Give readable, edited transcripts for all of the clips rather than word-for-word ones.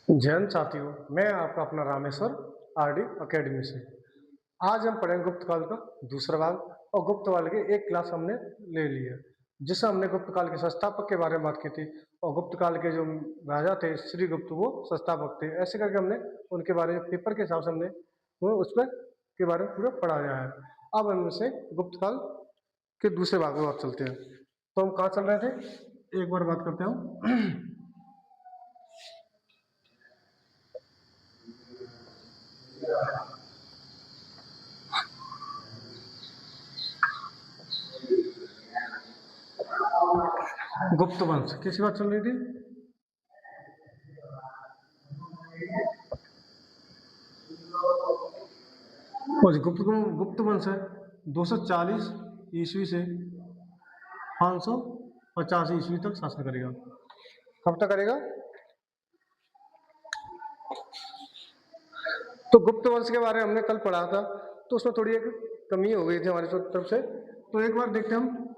जैन साथियों, मैं आपका अपना रामेश्वर आरडी अकेडमी से। आज हम पढ़ेंगे गुप्त काल का दूसरा भाग। और गुप्त काल की एक क्लास हमने ले ली है, जिससे हमने गुप्त काल के संस्थापक के बारे में बात की थी। और गुप्त काल के जो राजा थे श्रीगुप्त, वो संस्थापक थे। ऐसे करके हमने उनके बारे में पेपर के हिसाब से हमने वो उस पर के बारे में पूरा पढ़ाया है। अब हम इसे गुप्त काल के दूसरे भाग में बात चलते हैं। तो हम कहाँ चल रहे थे, एक बार बात करते हैं। गुप्त वंश किसकी बात चल रही थी? और गुप्त गुप्त वंश है 240 ईस्वी से 550 ईस्वी तक शासन करेगा। कब तक करेगा? तो गुप्त वंश के बारे में हमने कल पढ़ा था, तो उसमें थोड़ी एक कमी हो गई थी हमारी तरफ से। तो एक बार देखते हैं हम।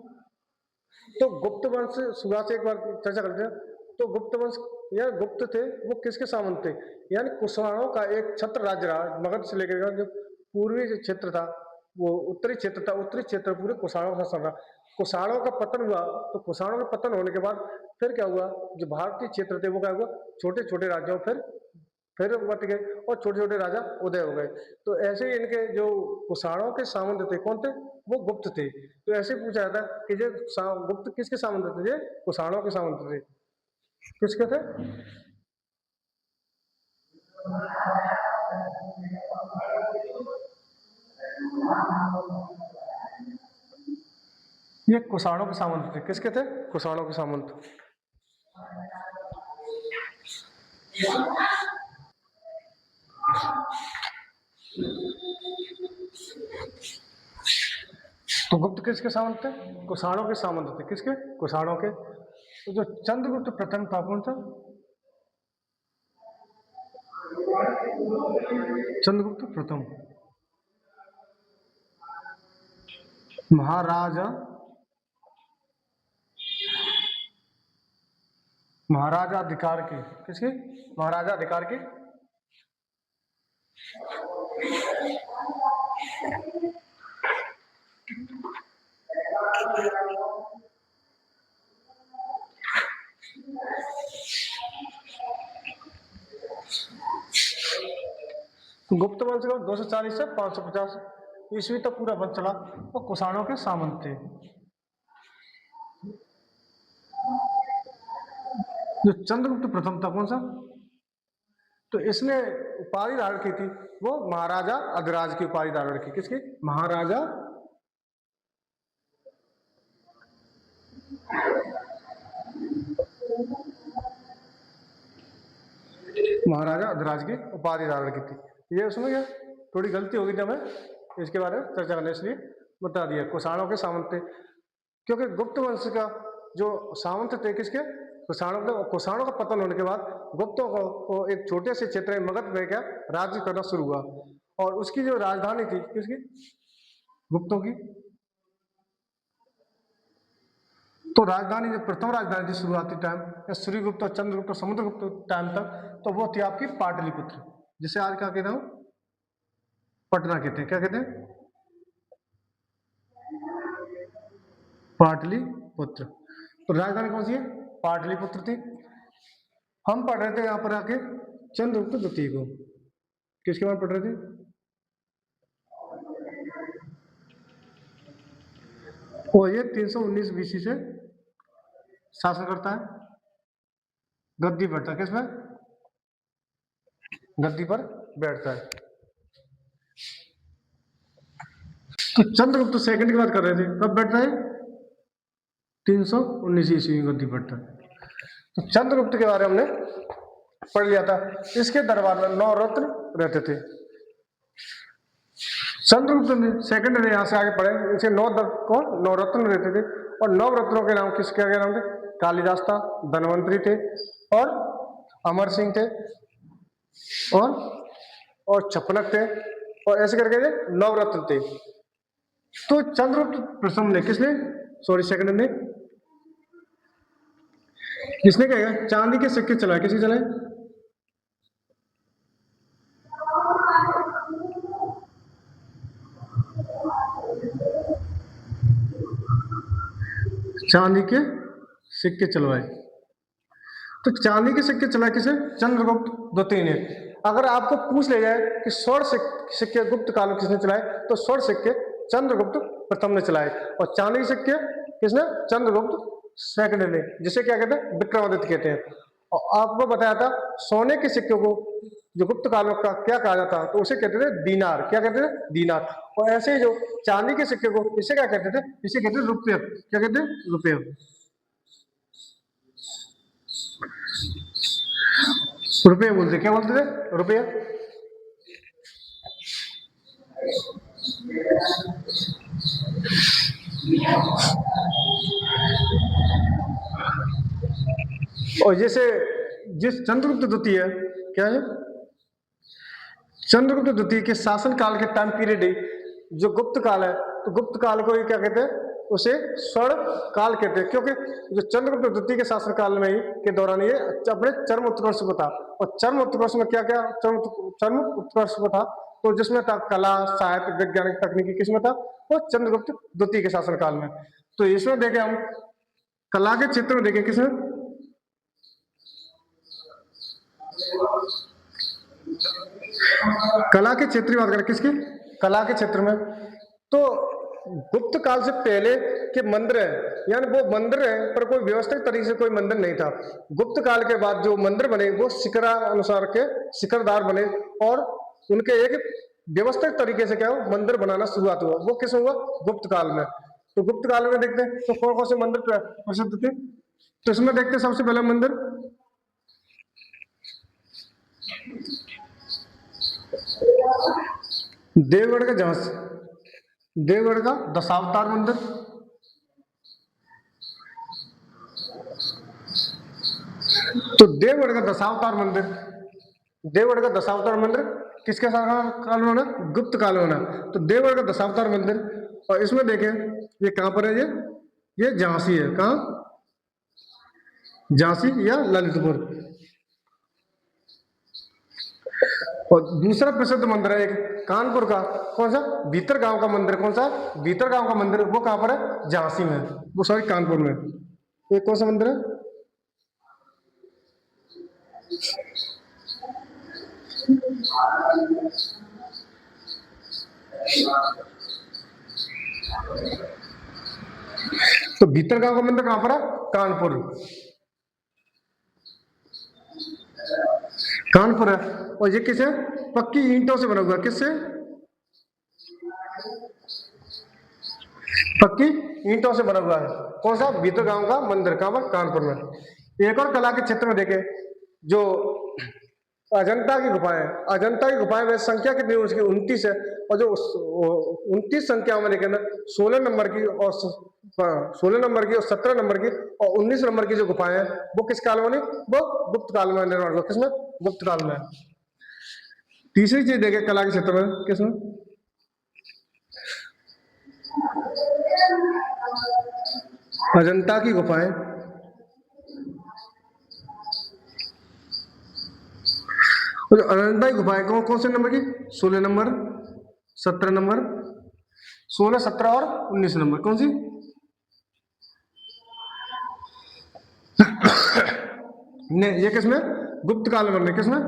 तो गुप्त वंश शुरुआत से एक बार चर्चा करते हैं। तो गुप्त वंश या गुप्त थे, वो किसके सामंत थे? यानी कुषाणों का एक छत्र राज्य रहा, मगध से लेकर जो पूर्वी जो क्षेत्र था, वो उत्तरी क्षेत्र था, उत्तरी क्षेत्र पूरे कुषाणों का शासन रहा। कुषाणों का पतन हुआ, तो कुषाणों के पतन होने के बाद फिर क्या हुआ? जो भारतीय क्षेत्र थे वो क्या हुआ? छोटे छोटे राज्यों फिर बट गए और छोटे छोटे राजा उदय हो गए। तो ऐसे ही इनके जो कुषाणों के सामंत थे, कौन थे? वो गुप्त थे। तो ऐसे पूछा जाता है कि जो गुप्त किसके सामंत थे? ये कुषाणों के सामंत थे। किसके थे? ये कुषाणों के सामंत थे। किसके थे? कुषाणों के सामंत। तो गुप्त किसके सामंत थे? कुषाणों के सामंत थे। किसके? कुषाणों के। तो जो चंद्रगुप्त प्रथम था, कौन था? चंद्रगुप्त प्रथम महाराजा महाराजा अधिकार की। किसकी? महाराजा अधिकार की। गुप्त वंश का 240 से 550 ईस्वी तक पूरा वंश चला और कुषाणों के सामंत थे। जो चंद्रगुप्त प्रथम था, कौन सा? तो इसने उपाधि धारण की थी, वो महाराजा अधिराज की उपाधि धारण की। किसकी? महाराजा महाराजा अधिराज की उपाधि धारण की थी। ये उसमें क्या थोड़ी गलती होगी, जब हमें इसके बारे में चर्चा करने, इसलिए बता दिया। कुषाणों के सामंत थे, क्योंकि गुप्त वंश का जो सामंत थे किसके? कुषाणों के। कुषाणों का पतन होने के बाद गुप्तों को एक छोटे से क्षेत्र में मगध में क्या राज्य करना शुरू हुआ। और उसकी जो राजधानी थी किसकी? गुप्तों की। तो राजधानी जो प्रथम राजधानी थी शुरुआती टाइम या श्रीगुप्त और चंद्रगुप्त और समुद्रगुप्त टाइम तक, तो वो थी आपकी पाटलिपुत्र, जिसे आज क्या कहते हैं? पटना कहते हैं। क्या कहते हैं? पाटलिपुत्र। तो राजधानी कौन सी है? पाटलिपुत्र थी। हम पढ़ रहे थे यहाँ पर आके चंद्रगुप्त द्वितीय को। किसके बारे में पढ़ रहे थे? और ये 319 बीसी से शासन करता है, गद्दी बैठता है। किसमें? गद्दी पर बैठता है। तो चंद्रगुप्त सेकंड की बात कर रहे थे, कब बैठता है? 319 ईस्वी में गद्दी बैठता है। तो चंद्रगुप्त के बारे में हमने पढ़ लिया था। इसके दरबार में 9 रत्न रहते थे। चंद्रगुप्त सेकंड ने यहाँ से आगे पढ़े, इसे 9 रत्न रहते थे। और 9 रत्नों के नाम किसके क्या नाम थे? कालिदास था, धनवंतरी थे, और अमर सिंह थे, और चपनक थे, और ऐसे करके ये 9 रत्न थे। तो चंद्रगुप्त प्रथम ने सेकंड ने किसने क्या चांदी के सिक्के चलाए? किसी चलाए? चांदी के सिक्के चलवाए। तो चांदी के सिक्के चलाए किसे? चंद्रगुप्त द्वितीय ने। अगर आपको पूछ ले जाए कि स्वर्ण सिक्के गुप्त काल में किसने चलाए, तो स्वर्ण सिक्के चंद्रगुप्त प्रथम ने चलाए, और चांदी के सिक्के किसने? चंद्रगुप्त सेकंड ने, जिसे क्या कहते हैं? विक्रमादित्य कहते हैं। और आपको बताया था सोने के सिक्के को जो गुप्त काल में क्या कहा जाता, तो उसे कहते थे दीनार। क्या कहते थे? दीनार। और ऐसे ही जो चांदी के सिक्के को इसे क्या कहते थे? इसे कहते थे रुपये। क्या कहते हैं? रुपये। रुपये बोलते, क्या बोलते थे? रुपये। और जैसे जिस चंद्रगुप्त द्वितीय क्या है, चंद्रगुप्त द्वितीय के शासन काल के टाइम पीरियड जो गुप्त काल है, तो गुप्त काल को ये क्या कहते हैं? उसे स्वर्ण काल कहते हैं, क्योंकि जो चंद्रगुप्त द्वितीय के शासन काल में ही के दौरान ये अपने चरम उत्कर्ष को था। और चरम उत्कर्ष में क्या क्या चरम उत्कर्ष को था, तो जिसमें था कला, साहित्य, वैज्ञानिक, तकनीकी, किसमें था? वो चंद्रगुप्त द्वितीय के शासन काल में। तो इसमें देखे हम कला के क्षेत्र में देखे किसमें? कला के क्षेत्र की बात करें, किसकी? कला के क्षेत्र में। तो गुप्त काल से पहले के मंदिर है, यानी वो मंदिर है पर कोई व्यवस्थित तरीके से कोई मंदिर नहीं था। गुप्त काल के बाद जो मंदिर बने वो शिखरा अनुसार के शिखरदार बने, और उनके एक व्यवस्थित तरीके से क्या हो मंदिर बनाना शुरुआत हुआ। वो किस हुआ? गुप्त काल में। तो गुप्त काल में देखते हैं तो कौन कौन से मंदिर प्रसिद्ध थे। तो इसमें देखते हैं सबसे पहला मंदिर देवगढ़ का झांसी, देवगढ़ का दशावतार मंदिर। तो देवगढ़ का दशावतार मंदिर, देवगढ़ का दशावतार मंदिर किसके काल में होना? गुप्त काल में होना। तो देवगढ़ का दशावतार मंदिर, और इसमें देखें ये कहां पर है? ये झांसी है। कहां? झांसी या ललितपुर। और दूसरा प्रसिद्ध मंदिर है एक कानपुर का, कौन सा? भीतर गांव का मंदिर। कौन सा? भीतर गांव का मंदिर। वो कहां पर है? झांसी में, वो सॉरी कानपुर में। ये कौन सा मंदिर है? तो भीतर गांव का मंदिर कहां पर है? कानपुर। कानपुर है। और ये किसे? पक्की ईंटों से बना हुआ। किससे? पक्की ईंटों से बना हुआ है। कौन सा? भीतर गांव का मंदिर। कहां पर? कानपुर में। एक और कला के क्षेत्र में देखें जो अजंता की गुफाएं, अजंता की गुफाएं वैसे संख्या कितनी है उसकी? 29 है। और जो 29 संख्या में देखें ना, 16 नंबर की और 16 नंबर की और 17 नंबर की और 19 नंबर की जो गुफाएं हैं वो किस काल में? वो गुप्त काल में निर्माण हुआ। किसमें? गुप्त काल में। तीसरी चीज देखें कला के क्षेत्र में, किसमें? अजंता की गुफाएं। तो अजंता की गुफाएं कौन कौन से नंबर की? 16 नंबर, 17 नंबर, 16, 17 और 19 नंबर। कौन सी? ने ये किसमें? गुप्त काल में। किसमें?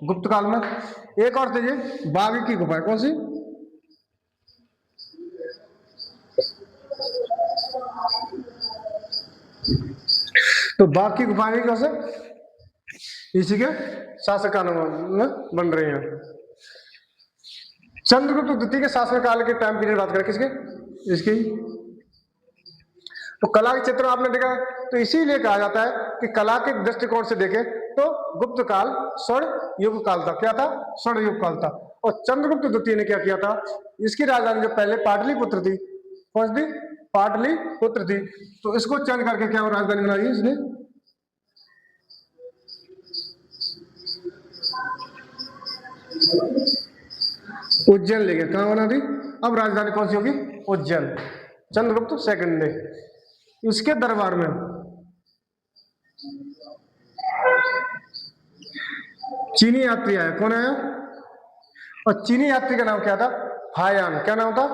गुप्त काल में। एक और दीजिए बाघ की गुफाएं। कौन सी? तो बाघ की गुफाएं कैसे? इसी के शासनकाल में बन रही हैं। चंद्रगुप्त द्वितीय के शासनकाल के टाइम पीरियड बात करें, किसके? इसकी। तो कला के क्षेत्र में आपने देखा, तो इसीलिए कहा जाता है कि कला के दृष्टिकोण से देखें तो गुप्त काल स्वर्ण युग काल था। क्या था? स्वर्ण युग काल था। और चंद्रगुप्त द्वितीय ने क्या किया था? इसकी राजधानी जो पहले पाटलिपुत्र थी, कौन सी? पाटलिपुत्र थी। तो इसको चेंज करके क्या राजधानी बनाई इसने? उज्जैन ले गया। कहां बना दी? अब राजधानी कौन सी होगी? उज्जैन। चंद्रगुप्त सेकंड ने। उसके दरबार में चीनी यात्री आया। कौन आया? और चीनी यात्री का नाम क्या था? फायान। क्या नाम था?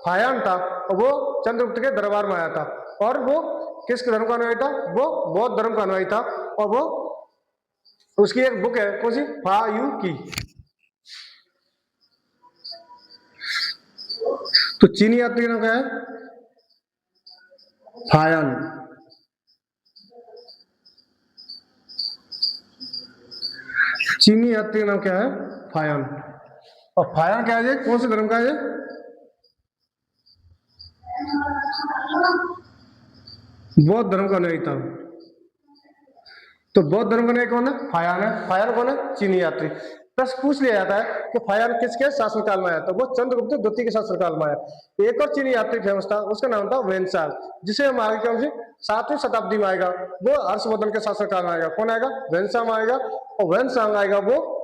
फायान था। और वो चंद्रगुप्त के दरबार में आया था। और वो किस धर्म का अनुयायी था? वो बौद्ध धर्म का अनुयायी था। और वो उसकी एक बुक है, कौन सी? फा यू की। तो चीनी यात्री का नाम क्या है? फायान। चीनी यात्री का नाम क्या है? फायान। और फायान क्या है? कौन से धर्म का है? बौद्ध धर्म का अनुयायी था। तो बौद्ध धर्म का अनुयायी कौन है? फायान है। फायान कौन है? चीनी यात्री। प्रश्न पूछ लिया जाता है कि फायान किसके शासनकाल में आया? तो वो चंद्रगुप्त द्वितीय के शासनकाल में आया। एक और चीनी यात्री फेमस था, उसका नाम था वेनसांग, जिसे हम आगे कौन सी 7वीं शताब्दी में आएगा, वो हर्षवर्धन के शासनकाल में आएगा। कौन आएगा? वेनसांग आएगा। और वेनसांग आएगा, वो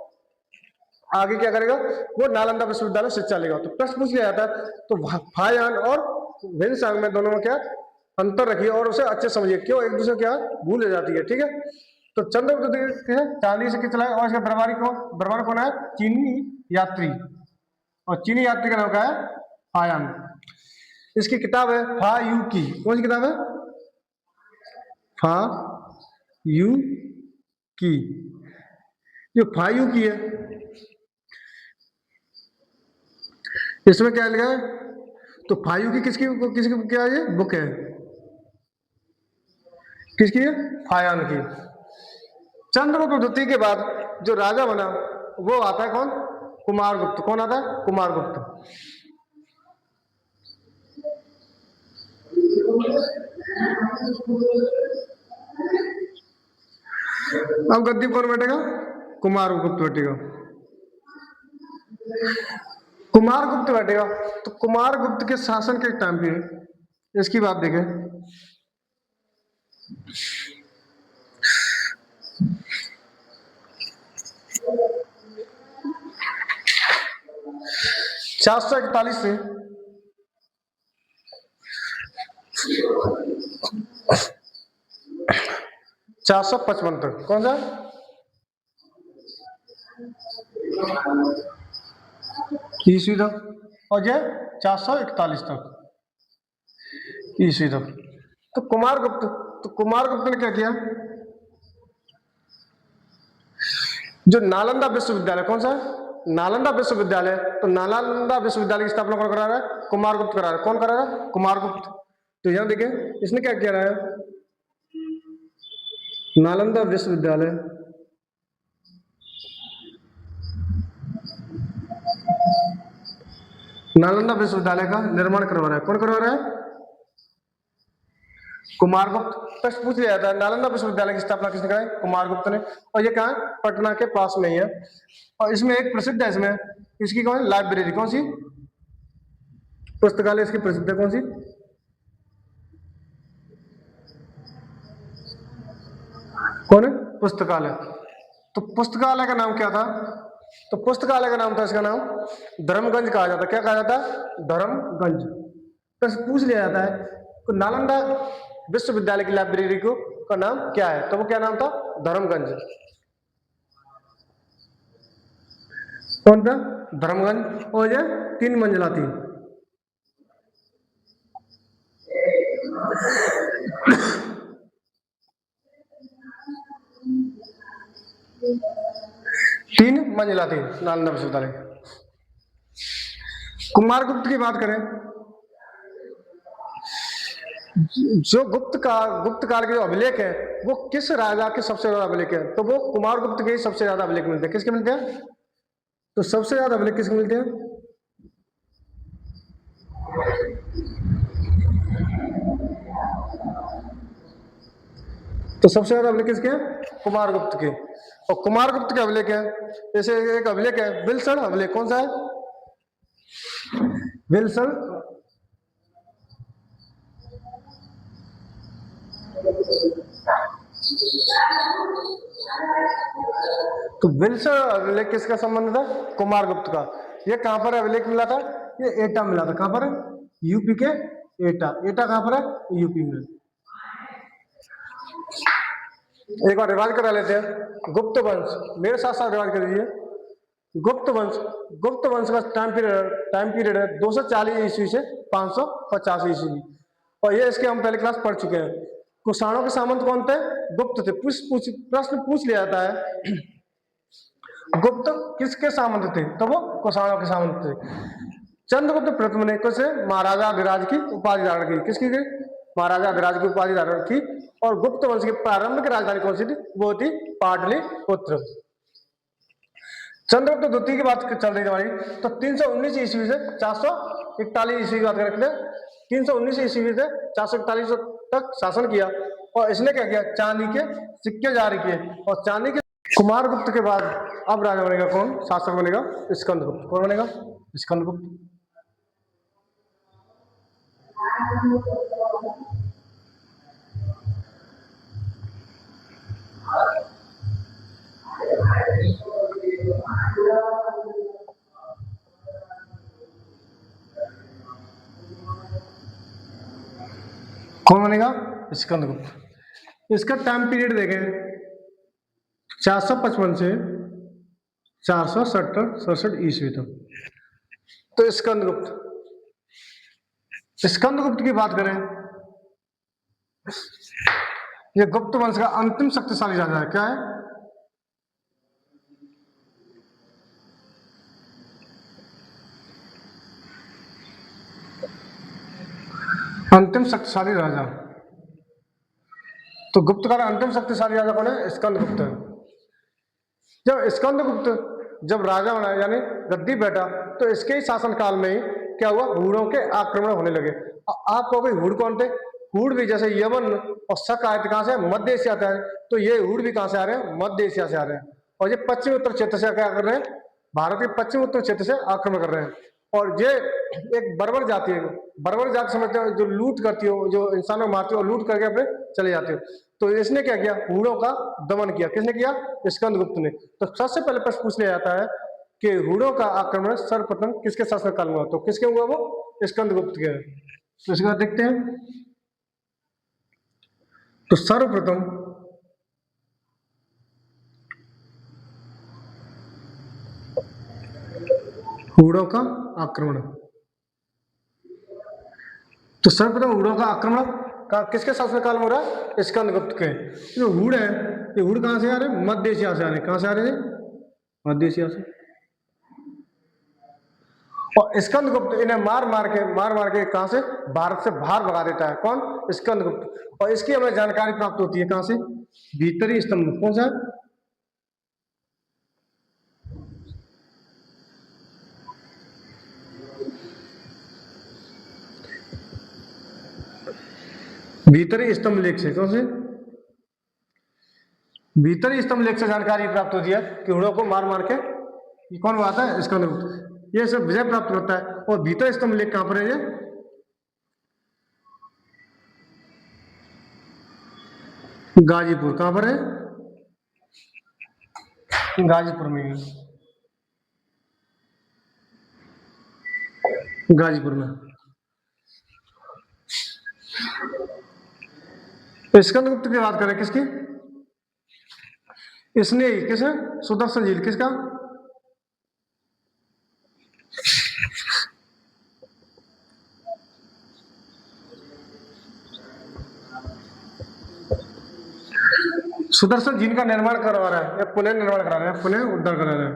आगे क्या करेगा? वो नालंदा विश्वविद्यालय शिक्षा लेगा। तो प्रश्न पूछ लिया जाता है, तो फायान और वेनसांग में दोनों में क्या अंतर रखिए और उसे अच्छे समझिए, क्यों एक दूसरे क्या भूल हो जाती है। ठीक है, तो चंद्रगुप्त चांदी से चलाए। और इसका दरबार कौन है? चीनी यात्री। और चीनी यात्री का नाम क्या है? फायान। इसकी किताब है फा यू की। कौन सी किताब है? फा यू की। जो फा यू की है, इसमें क्या लिखा है? तो फा यू की किसकी क्या है? ये बुक है किसकी है? फायान की। चंद्रगुप्त द्वितीय के बाद जो राजा बना वो आता है कौन? कुमारगुप्त। कौन आता है? कुमारगुप्त। अब गद्दी कौन बैठेगा? कुमारगुप्त बैठेगा। कुमारगुप्त बैठेगा। तो कुमारगुप्त के शासन के टाइम पे इसकी बात देखें, चार सौ 41 से 455 तक। कौन सा? ईस्वी तक। और ये 441 तक ईस्वी तक। तो कुमारगुप्त ने क्या किया? जो नालंदा विश्वविद्यालय, कौन सा? नालंदा विश्वविद्यालय। तो नालंदा विश्वविद्यालय की स्थापना कौन करा रहा है? कुमारगुप्त करा रहा है। कौन करा रहा है? कुमारगुप्त। तो यहां देखिए इसने क्या किया रहा है? नालंदा विश्वविद्यालय का निर्माण करवा रहा है। कौन करवा रहा है? कुमारगुप्त। प्रश्न पूछ लिया जाता है नालंदा विश्वविद्यालय की स्थापना किसने कराई? कुमारगुप्त ने। और ये कहाँ है? पटना के पास में ही है। और इसमें एक प्रसिद्ध है, इसमें इसकी कौन है? लाइब्रेरी। कौन सी? पुस्तकालय इसकी प्रसिद्ध है। कौन सी? कौन है? पुस्तकालय। तो पुस्तकालय का नाम क्या था? तो पुस्तकालय का नाम था, इसका नाम धर्मगंज कहा जाता। क्या कहा जाता? धर्मगंज। तो पूछ लिया जाता है तो नालंदा विश्वविद्यालय की लाइब्रेरी को का नाम क्या है? तो वो क्या नाम था? धर्मगंज। कौन था? धर्मगंज। और ये 3 मंजिला थी। तीन मंजिला थी नालंदा विश्वविद्यालय। कुमारगुप्त की बात करें, जो गुप्त काल के जो अभिलेख है वो किस राजा के सबसे ज्यादा अभिलेख है? तो वो कुमारगुप्त के ही सबसे ज्यादा अभिलेख मिलते हैं। किसके मिलते हैं? तो सबसे ज्यादा अभिलेख किसके मिलते हैं? तो सबसे ज्यादा अभिलेख किसके हैं? कुमारगुप्त के। और कुमारगुप्त के अभिलेख है, जैसे एक अभिलेख है विल्सन अभिलेख। कौन सा है? विल्सन। तो विल्सन अभिलेख किसका संबंध था? कुमारगुप्त का। ये कहां पर अभिलेख मिला था? ये एटा मिला था। कहां पर? यूपी के एटा। एटा कहां पर है? यूपी में। एक बार रिवाइज करा लेते हैं। गुप्त वंश, मेरे साथ साथ रिवाइज कर लीजिए। गुप्त वंश का टाइम पीरियड है 240 ईस्वी से 550 ईस्वी। और ये इसके हम पहले क्लास पढ़ चुके हैं। कुषाणों के सामंत कौन थे? गुप्त थे। प्रश्न पूछ लिया जाता है गुप्त किसके सामंत थे, तो वो कुषाणों के सामंत थे। चंद्रगुप्त प्रथम ने कुछ महाराजा अधिराज की उपाधि धारण की। किसकी की? महाराजा अधिराज की उपाधि धारण की। और गुप्त वंश की प्रारंभिक राजधानी कौन सी थी? वो थी पाटलिपुत्र। चंद्रगुप्त द्वितीय की बात चल रही है हमारी, तो 319 ईस्वी से 441 ईस्वी की बात करते हैं। 319 ईस्वी से 441 तक शासन किया। और इसने क्या किया? चांदी के सिक्के जारी किए। और चांदी के कुमार गुप्त के बाद अब राजा बनेगा कौन? शासक बनेगा स्कंदगुप्त। कौन बनेगा? स्कंदगुप्त। कौन बनेगा? स्कंदगुप्त। इसका टाइम पीरियड देखें 455 से 467 ईस्वी तक। तो स्कंदगुप्त की बात करें, ये गुप्त वंश का अंतिम शक्तिशाली राजा है। क्या है? अंतिम शक्तिशाली राजा। तो गुप्त का अंतिम शक्तिशाली राजा कौन है? स्कंदगुप्त है। जब स्कंदगुप्त जब राजा बना यानी गद्दी बैठा, तो इसके ही शासनकाल में ही क्या हुआ? हूणों के आक्रमण होने लगे। आप कहोगे हूण कौन थे? हूण भी जैसे यमन और शक आए थे, कहां से? मध्य एशिया से आए। तो ये हूण भी कहां से आ रहे हैं? मध्य एशिया से आ रहे हैं। और ये पश्चिम उत्तर क्षेत्र से क्या कर रहे हैं? भारत के पश्चिम उत्तर क्षेत्र से आक्रमण कर रहे हैं। और ये एक बर्बर जाति है। बर्बर जाति समझते हो? जो लूट करती हो, जो इंसानों को मारती हो और लूट करके अपने चले जाते हो। तो इसने क्या किया? हूणों का दमन किया। किसने किया? स्कंदगुप्त ने। तो सबसे पहले प्रश्न पूछ लिया जाता है कि हूणों का आक्रमण सर्वप्रथम किसके शासनकाल में हुआ? तो किसके हुआ? वो स्कंदगुप्त के। तो इसके बाद देखते हैं, तो सर्वप्रथम हूणों का आक्रमण, तो सर्वप्रथम हूणों का आक्रमण का किसके शासनकाल में हो रहा है? स्कंदगुप्त के। जो हूण है, ये हूण कहां से आ रहे हैं? मध्य एशिया से आ रहे हैं। कहां से आ रहे हैं? मध्य एशिया से। और स्कंदगुप्त इन्हें मार मार के कहां से? भारत से बाहर भगा देता है। कौन? स्कंदगुप्त। और इसकी हमें जानकारी प्राप्त होती है कहां से? भीतरी स्तंभ। कौन सा? भीतरी स्तंभ लेख से। कौन से? भीतरी स्तंभ लेख से जानकारी प्राप्त होती है कि हूणों को मार मार के कौन हुआ था? स्कंदगुप्त। ये सब विजय प्राप्त करता है। और भीतर स्तंभ लेख कहां पर है? ये गाजीपुर। कहां पर है? गाजीपुर में। गाजीपुर में। तो स्कंदगुप्त की बात करें किसकी? इसने किसे? सुदर्शन झील। किसका? सुदर्शन झील का निर्माण करवा रहा है या पुनः निर्माण करा रहा है? पुनः उद्धार करा रहा है।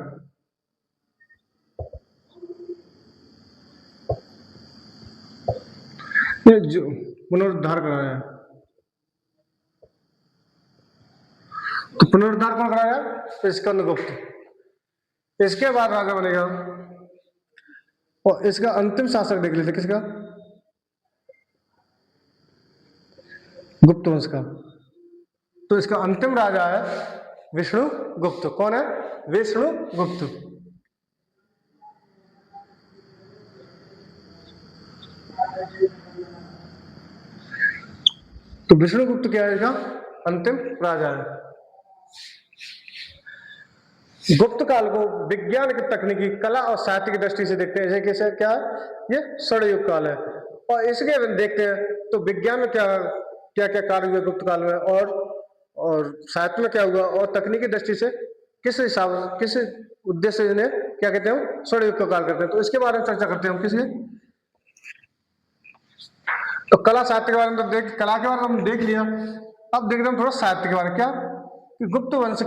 ये जो पुनरुद्धार करा रहा है। तो पुनरुद्धार कौन करा रहा है? तो स्कंदगुप्त। इसके बाद राजा बनेगा, और इसका अंतिम शासक देख लेते किसका? गुप्त वंश का। तो इसका अंतिम राजा है विष्णुगुप्त। कौन है? विष्णुगुप्त। तो विष्णुगुप्त क्या है? इसका अंतिम राजा है। गुप्त काल को विज्ञान की, तकनीकी, कला और साहित्य की दृष्टि से देखते हैं। जैसे क्या है? ये स्वर्ण युग काल है। और इसके देखते हैं तो विज्ञान में क्या क्या क्या कार्य हुए गुप्त काल में, और साहित्य में क्या हुआ, और तकनीकी दृष्टि से किस हिसाब, किस उद्देश्य से इन्हें क्या कहते हैं? स्वर्ण युग का काल करते हैं। तो इसके बारे में चर्चा करते हैं हम। किसके? तो कला साहित्य के बारे में तो कला के बारे में हम देख लिया अब देख रहे हैं थोड़ा साहित्य के बारे में। क्या कि गुप्त वंश,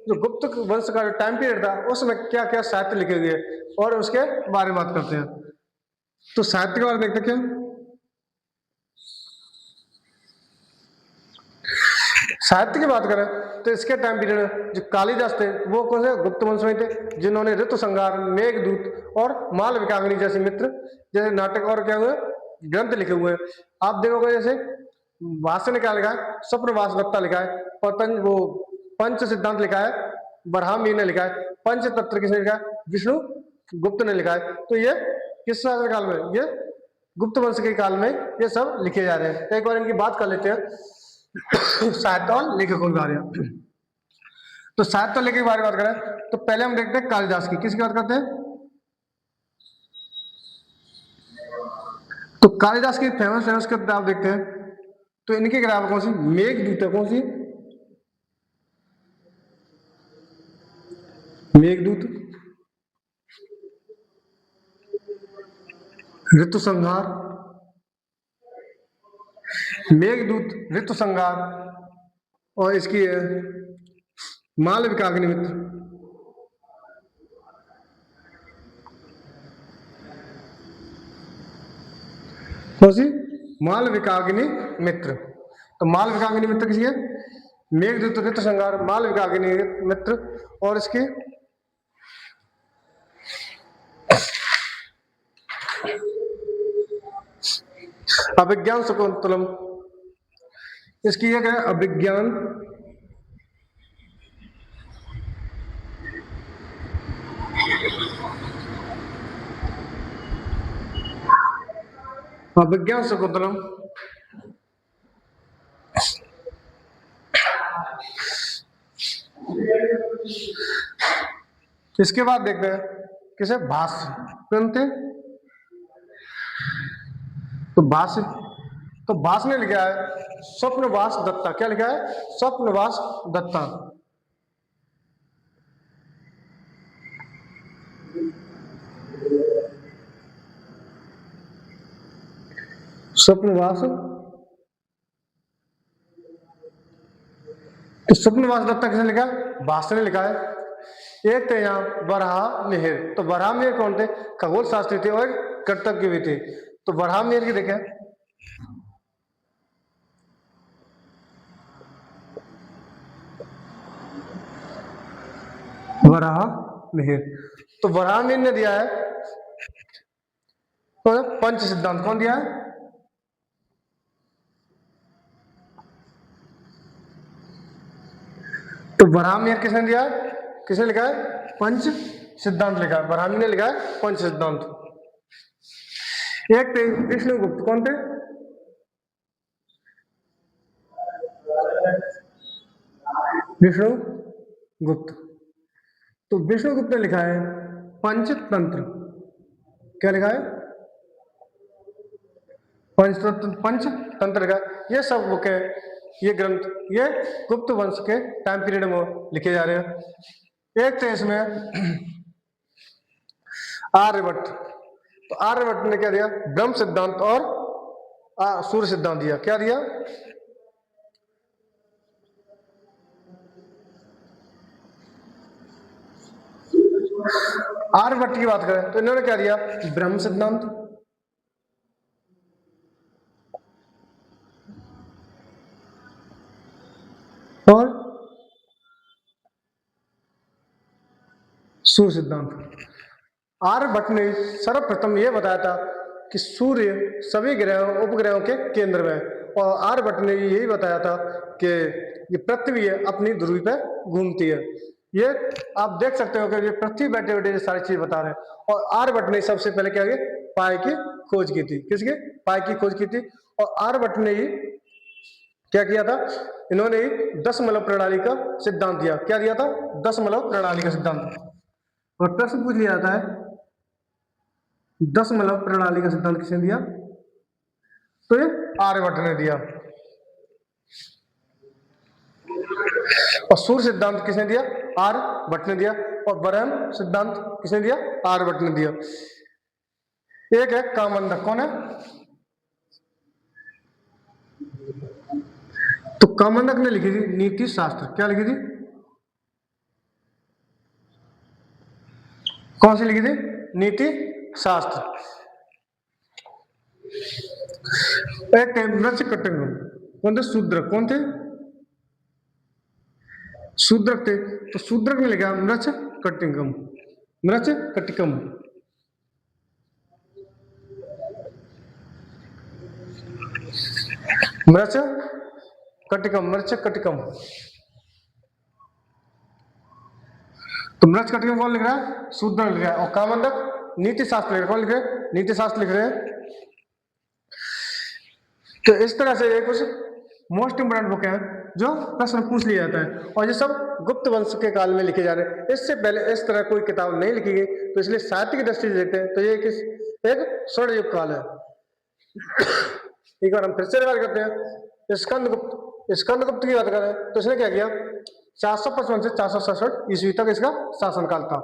जो गुप्त वंश का जो टाइम पीरियड था उसमें क्या क्या साहित्य लिखे गए और उसके बारे में बात करते हैं। तो साहित्य के बारे में देखते हैं क्या, साहित्य की बात करें तो इसके टाइम पीरियड जो कालिदास थे वो कौन से गुप्त वंश में थे, जिन्होंने ऋतु संहार, मेघदूत और मालविकाग्नि जैसे मित्र जैसे नाटक और क्या हुए ग्रंथ लिखे हुए हैं। आप देखोगे जैसे भाष्य ने क्या लिखा है, स्वप्नवास दत्ता लिखा है, पतंज वो पंच सिद्धांत लिखा है, बरहामीर ने लिखा है, पंचतंत्र किसने लिखा है, विष्णु गुप्त ने लिखा है। तो ये किस शासन काल में, ये गुप्त वंश के काल में ये सब लिखे जा रहे हैं। एक बार इनकी बात कर लेते हैं साहित्य और लेखकों के बारे में। तो साहित्य और लेखक के बारे में बात करें तो पहले हम देखते हैं कालिदास की, किसकी बात करते हैं, तो कालिदास की फेमस फेमस किताब देखते हैं। तो इनकी किताब कौन सी, मेघदूत है, कौन सी, मेघदूत, ऋतु संहार, मेघदूत, ऋतु संहार, और इसकी है मालविकाग्निमित्र, कौन सी, मालविकाग्नि मित्र। तो मालविकाग्नि मित्र किसी है, मेघदूत, ऋतु संहार, मालविकाग्नि मित्र, और इसकी अभिज्ञान शकुंतलम, इसकी एक है अभिज्ञान अभिज्ञान शकुंतलम। इसके बाद देखते हैं किसे, भाष्य, कौन थे, तो भाष्य, तो भाष्य ने लिखा है स्वप्नवास दत्ता, क्या लिखा है, स्वप्नवास दत्ता। स्वप्नवास, तो स्वप्नवास दत्ता किसने लिखा, भाष्य ने लिखा है। एक थे यहाँ बरहा मिहिर, तो बरहा मिहिर कौन थे, खगोल शास्त्री थे और कर्तव्य भी थे। तो बरहा मिहिर की देखें, वराह मिहिर, तो वराह मिहिर ने दिया है तो पंच सिद्धांत, कौन दिया है, तो वराह मिहिर किसने दिया है, किसने लिखा है, पंच सिद्धांत लिखा है, वराह मिहिर ने लिखा है पंच सिद्धांत। एक थे विष्णुगुप्त, कौन थे, विष्णुगुप्त, तो विष्णुगुप्त ने लिखा है पंचतंत्र, क्या लिखा है, पंचतंत्र, पंचतंत्र लिखा है। ये सब बुक है, ये ग्रंथ ये गुप्त वंश के टाइम पीरियड में लिखे जा रहे हैं। एक थे इसमें आर्यभट्ट, तो आर्यभट्ट ने क्या दिया, ब्रह्म सिद्धांत और सूर्य सिद्धांत दिया, क्या दिया, आर्यभट्ट की बात करें तो इन्होंने क्या दिया, ब्रह्म सिद्धांत और सूर्य सिद्धांत। आर्यभट्ट ने सर्वप्रथम यह बताया था कि सूर्य सभी ग्रहों उपग्रहों के केंद्र में, और आर्यभट्ट ने यही बताया था कि ये पृथ्वी है अपनी ध्रुवी पे घूमती है। ये आप देख सकते हो कि ये पृथ्वी बैठे बैठे ये सारी चीज बता रहे हैं। और आर्यभट्ट ने सबसे पहले क्या किया, पाई की खोज की थी, किसके, पाई की खोज की थी। और आर्यभट्ट ने ही क्या किया था, इन्होंने ही दशमलव प्रणाली का सिद्धांत दिया, क्या दिया था, दशमलव प्रणाली का सिद्धांत। और प्रश्न पूछ लिया जाता है दशमलव प्रणाली का सिद्धांत किसने दिया, तो ये आर्यभट्ट ने दिया। और सूर्य सिद्धांत किसने दिया, आर्यभट्ट ने दिया। और ब्रह्म सिद्धांत किसने दिया, आर्यभट्ट ने दिया। एक है कामंदक, कौन है, तो कामंडक ने लिखी थी नीति शास्त्र, क्या लिखी थी, कौन सी लिखी थी, नीति शास्त्र। एक थे मृक्ष कटिंगम, कौन थे, शूद्रक, कौन थे, शूद्रक थे। तो शूद्रक ने लिखा मृक्ष कटिंगम, मृक्ष कटिकम। मृक्ष कटिकम, मृक्ष कटिकम। तो मृक्ष कटिकम कौन लिख रहा है, शूद्रक लिख रहा है। और कामंडक नीति शास्त्र लिख रहा है, कौन लिख रहे हैं, नीति शास्त्र लिख रहे हैं। तो इस तरह से ये कुछ मोस्ट इंपोर्टेंट बुक है जो प्रश्न पूछ लिया जाता है, और ये सब गुप्त वंश के काल में लिखे जा रहे हैं। इससे पहले इस तरह कोई किताब नहीं लिखी गई, तो इसलिए साहित्य की दृष्टि से देखते हैं तो ये एक स्वर्ण युग काल है। एक बार हम फिर से रिवाइज करते हैं। स्कंदगुप्त की बात करें तो इसने क्या किया, 455 से 467 ईस्वी तक इसका शासनकाल था।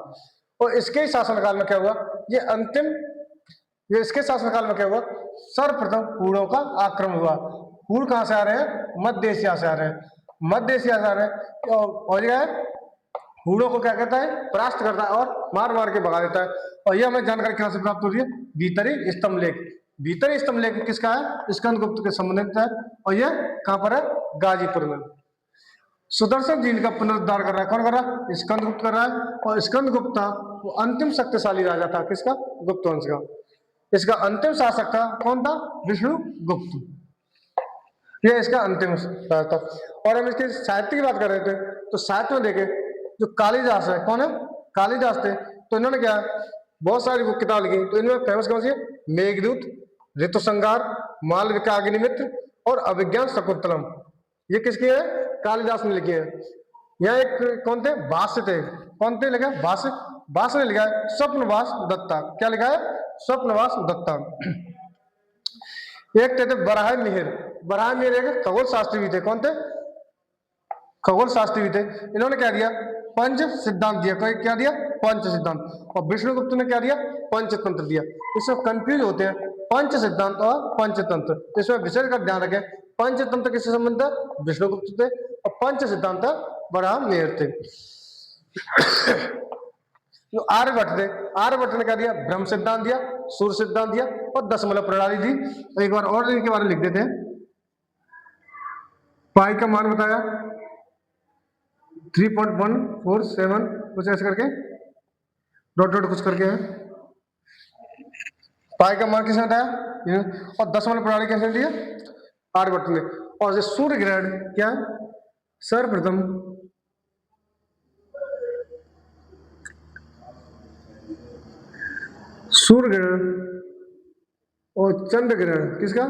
और इसके शासनकाल में क्या हुआ, ये इसके शासनकाल में क्या हुआ, सर्वप्रथम हूणों का आक्रमण हुआ। हूण कहां से आ रहे हैं, मध्य एशिया से आ रहे हैं, मध्य एशिया से आ रहे हैं। और यह हूणों को क्या कहता है, परास्त करता है और मार मार के भगा देता है। और यह हमें जानकारी कहां से प्राप्त हो रही है, भीतरी स्तंभ लेख। भीतरी स्तंभ लेख किसका है, स्कंदगुप्त के संबंधित है। और यह कहां पर है, गाजीपुर में। सुदर्शन जी का पुनरुद्धार कर रहा है, कौन कर रहा है, स्कंदगुप्त कर रहा है। और स्कंदगुप्त था वो अंतिम शक्तिशाली राजा था, किसका, गुप्त वंश का। इसका अंतिम शासक था, कौन था, विष्णुगुप्त। ये इसका अंतिम राजा था। और हम इसके साहित्य की बात कर रहे थे, तो साहित्य में देखे जो कालिदास है, कौन है, कालिदास थे। तो इन्होंने क्या, बहुत सारी बुक किताब लिखी। तो इनमें फेमस कौन सी है, मेघदूत, ऋतुसंहार, मालविका अग्निमित्र और अभिज्ञान शकुंतलम। ये किसकी है, कालिदास ने लिखी है। यह एक कौन थे, भाष्य थे, कौन थे लिखा, भाष्य, भाष्य ने लिखा है स्वप्नवास दत्ता। क्या लिखा है, स्वप्नवास दत्ता। एक थे बराह मिहिर, बराह मिहिर एक खगोल शास्त्री भी थे, कौन थे, खगोल शास्त्री भी थे। इन्होंने क्या दिया, पंच सिद्धांत दिया। क्या दिया, पंच सिद्धांत। और विष्णुगुप्त ने क्या दिया, पंचतंत्र दिया। इसमें कंफ्यूज होते हैं पंच सिद्धांत और पंचतंत्र, इसमें विशेष कर ध्यान रखें। पंचतंत्र किससे संबंध है, विष्णुगुप्त थे। और पंच सिद्धांत बराह मिहिर थे। जो आर्यभट्ट थे, आर्यभट्ट ने क्या दिया, ब्रह्म सिद्धांत दिया, सूर्य सिद्धांत दिया और दशमलव प्रणाली दी। तो एक बार और इनके बारे में लिख देते हैं। पाई का मान बताया 3.147 कुछ ऐसे करके, डॉट डॉट कुछ करके है। पाई का मान किसने बताया, और दशमलव प्रणाली कैसे दी है, आर्यभट्ट ने। और सूर्य ग्रहण क्या, सर्वप्रथम सूर्य ग्रहण और चंद्र ग्रहण किसका,